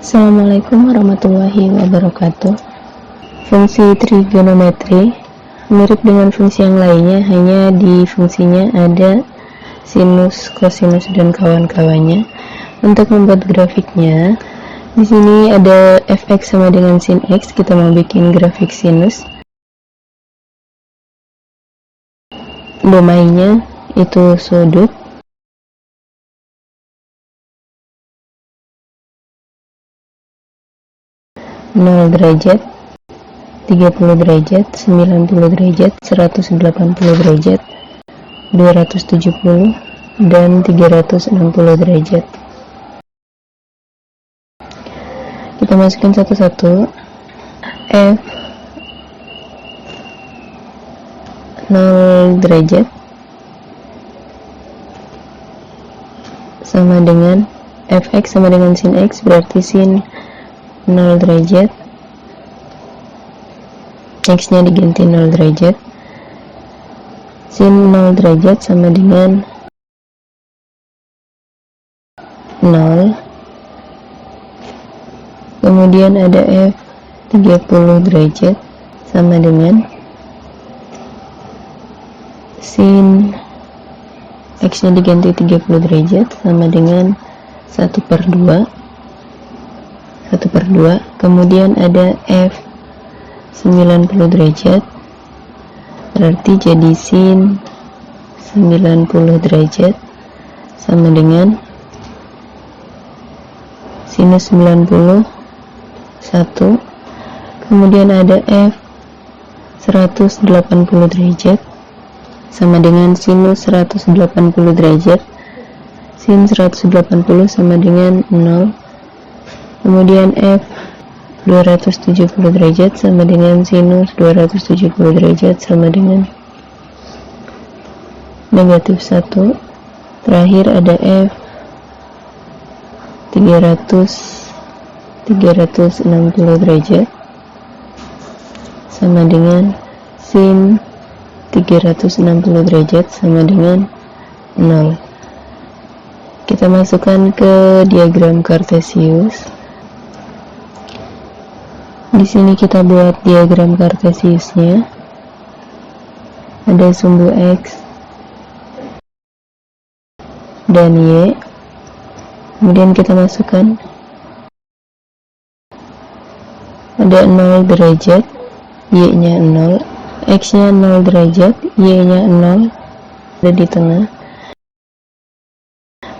Assalamualaikum warahmatullahi wabarakatuh. Fungsi trigonometri mirip dengan fungsi yang lainnya, hanya di fungsinya ada sinus, kosinus, dan kawan-kawannya. Untuk membuat grafiknya, di sini ada fx sama dengan sin x. Kita mau bikin grafik sinus. Domainnya itu sudut. Nol derajat, 30 derajat, 90 derajat, 180 derajat, 270, dan 360 derajat. Kita masukin satu-satu. F 0 derajat sama dengan fx sama dengan sin x, berarti sin 0 derajat, x nya diganti 0 derajat, sin 0 derajat sama dengan 0. Kemudian ada f 30 derajat sama dengan sin x nya diganti 30 derajat sama dengan 1/2. Kemudian ada f 90 derajat, berarti jadi sin 90 derajat sama dengan sinus 90 1. Kemudian ada f 180 derajat sama dengan sinus 180 derajat, sin 180 sama dengan 0. Kemudian f 270 derajat sama dengan sinus 270 derajat sama dengan negatif 1. Terakhir ada f 360 derajat sama dengan sin 360 derajat sama dengan 0. Kita masukkan ke diagram kartesius. Di sini kita buat diagram kartesiusnya. Ada sumbu x dan y. Kemudian kita masukkan ada 0 derajat, y nya 0, x nya 0 derajat, y nya 0, ada di tengah.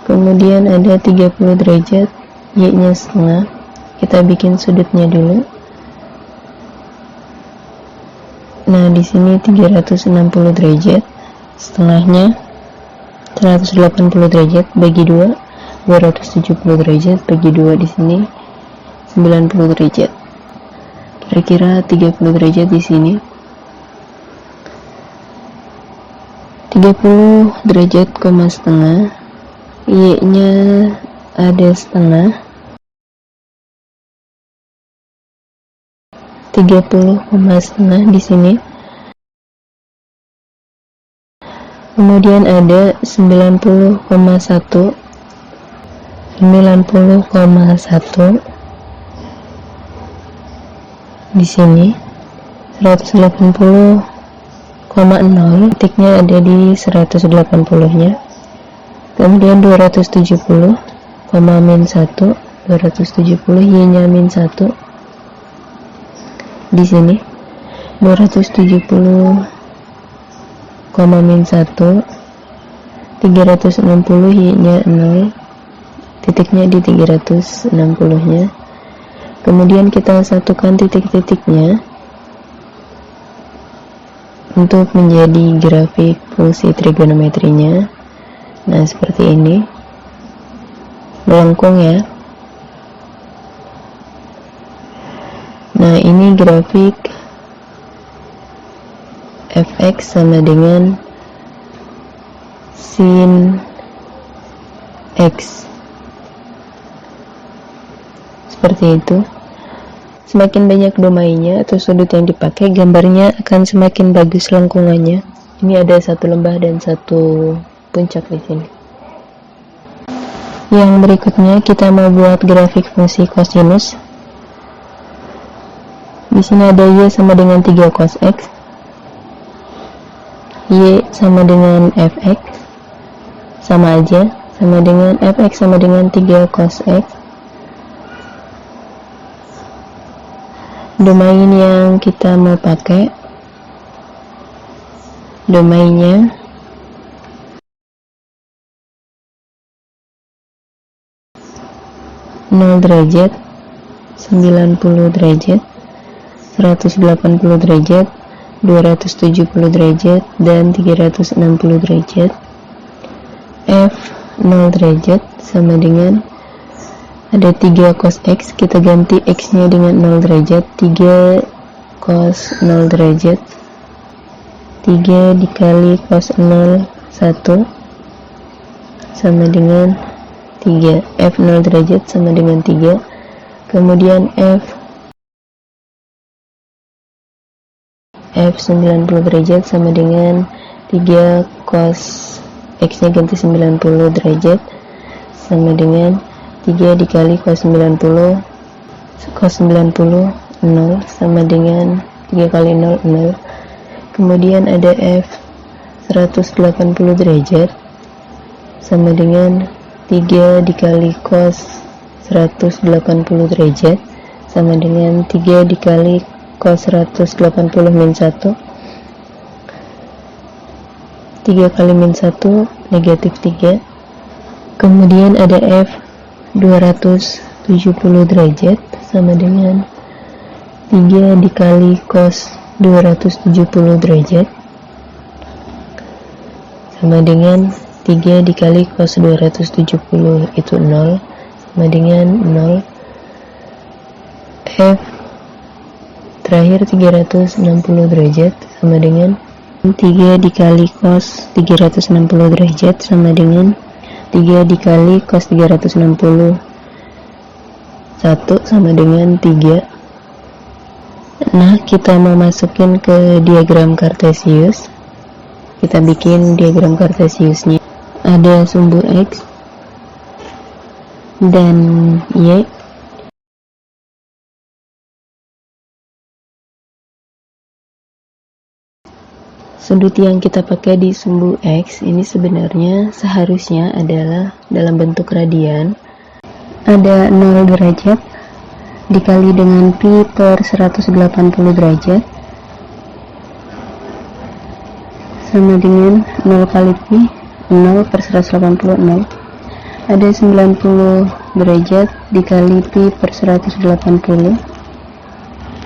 Kemudian ada 30 derajat, y nya setengah. Kita bikin sudutnya dulu. Nah, di sini 360 derajat, setengahnya 180 derajat bagi 2, 270 derajat bagi 2, di sini 90 derajat. Kira-kira 30 derajat di sini. 30 derajat koma setengah, y-nya ada setengah, 30 koma setengah di sini. Kemudian ada 90,1 di sini, 180,0, titiknya ada di 180 nya. Kemudian 270, min 1, 270, y nya min 1 di sini, 270, min 1, 360, y nya 0, titiknya di 360 nya. Kemudian kita satukan titik-titiknya untuk menjadi grafik fungsi trigonometrinya. Nah, seperti ini, melengkung ya. Nah, ini grafik fx sama dengan sin x. Seperti itu. Semakin banyak domainnya atau sudut yang dipakai, gambarnya akan semakin bagus lengkungannya. Ini ada satu lembah dan satu puncak di sini. Yang berikutnya kita mau buat grafik fungsi kosinus. Di sini ada Y sama dengan 3 cos X, Y sama dengan Fx, sama aja, sama dengan Fx sama dengan 3 cos X. Domain yang kita mau pakai, domainnya derajat, 90 derajat, 180 derajat, 270 derajat, dan 360 derajat. F 0 derajat sama dengan ada 3 cos X, kita ganti X nya dengan 0 derajat, 3 cos 0 derajat, 3 dikali cos 0 1 sama dengan 3. F 0 derajat sama dengan 3. Kemudian F 90 derajat sama dengan 3 cos X nya ganti 90 derajat sama dengan 3 dikali cos 90 0 sama dengan 3 kali 0 0. Kemudian ada F 180 derajat sama dengan 3 dikali cos 180 derajat sama dengan 3 dikali cos 180 min 1. 3 kali min 1 negatif 3. Kemudian ada F 270 derajat sama dengan 3 dikali cos 270 derajat sama dengan 3 dikali cos 270 itu 0 sama dengan 0. F terakhir 360 derajat sama dengan 3 dikali cos 360 derajat sama dengan 3 dikali cos 360 1 sama dengan 3. Nah, kita mau masukin ke diagram kartesius. Kita bikin diagram kartesiusnya. Ada sumbu X dan Y. Sudut yang kita pakai di sumbu X ini sebenarnya seharusnya adalah dalam bentuk radian. Ada 0 derajat dikali dengan pi per 180 derajat sama dengan 0 kali pi, 0 per 180, 0. Ada 90 derajat dikali pi per 180, 90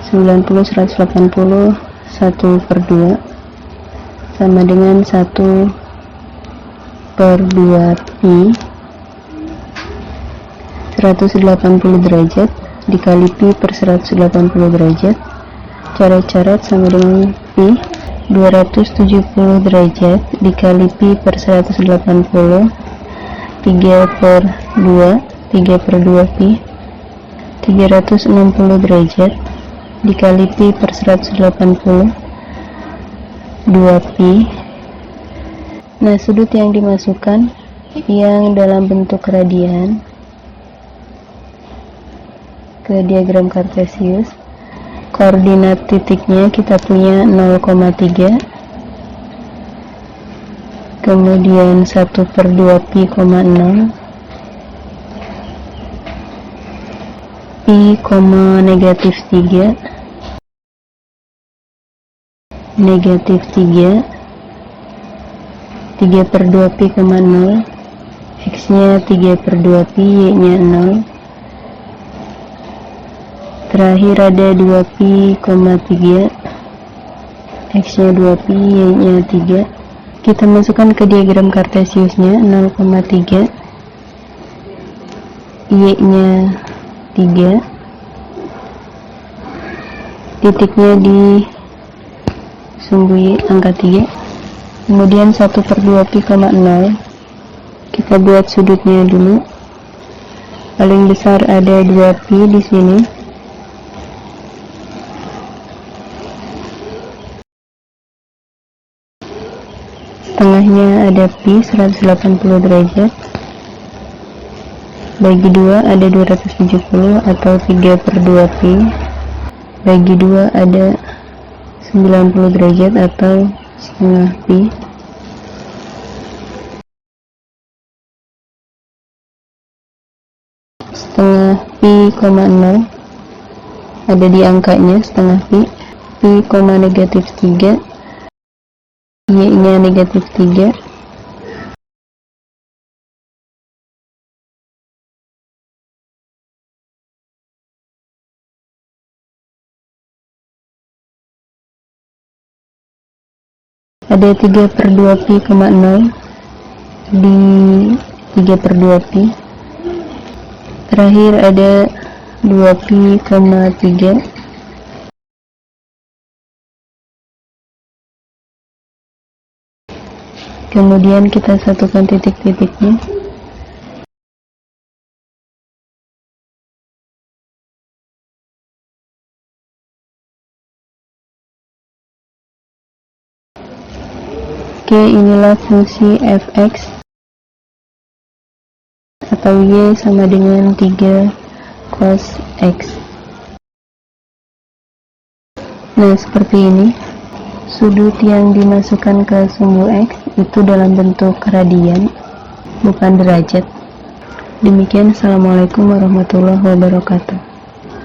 180 1 per 2 sama dengan 1 per 2 pi. 180 derajat dikali pi per 180 derajat coret-coret sama dengan pi. 270 derajat dikali pi per 180 3 per 2 pi. 360 derajat dikali pi per 180 2 pi. Nah, sudut yang dimasukkan yang dalam bentuk radian ke diagram kartesius, koordinat titiknya kita punya 0,3, kemudian 1 per 2 pi, 0, pi, negatif 3, negatif 3, 3 per 2 pi, 0, X nya 3 per 2 pi, Y nya 0. Terakhir ada 2 pi, 3, X nya 2 pi, Y nya 3. Kita masukkan ke diagram kartesiusnya 0,3, Y nya 3, titiknya di sumbu Y angka 3, kemudian 1 per 2 pi, 0. Kita buat sudutnya dulu. Paling besar ada 2 pi di sini. Tengahnya ada pi 180 derajat. Bagi 2 ada 270 atau 3/2 pi. Bagi 2 ada 90 derajat atau setengah pi. Setengah pi, 0 ada di angkanya setengah pi. Pi, -3, y-nya -3. Ada 3/2 pi, 0 di 3/2 pi. Terakhir ada 2 pi, 3. Kemudian kita satukan titik-titiknya. Oke, inilah fungsi fx atau y sama dengan 3 cos x. Nah, seperti ini. Sudut yang dimasukkan ke sumbu x itu dalam bentuk radian, bukan derajat. Demikian, assalamualaikum warahmatullahi wabarakatuh.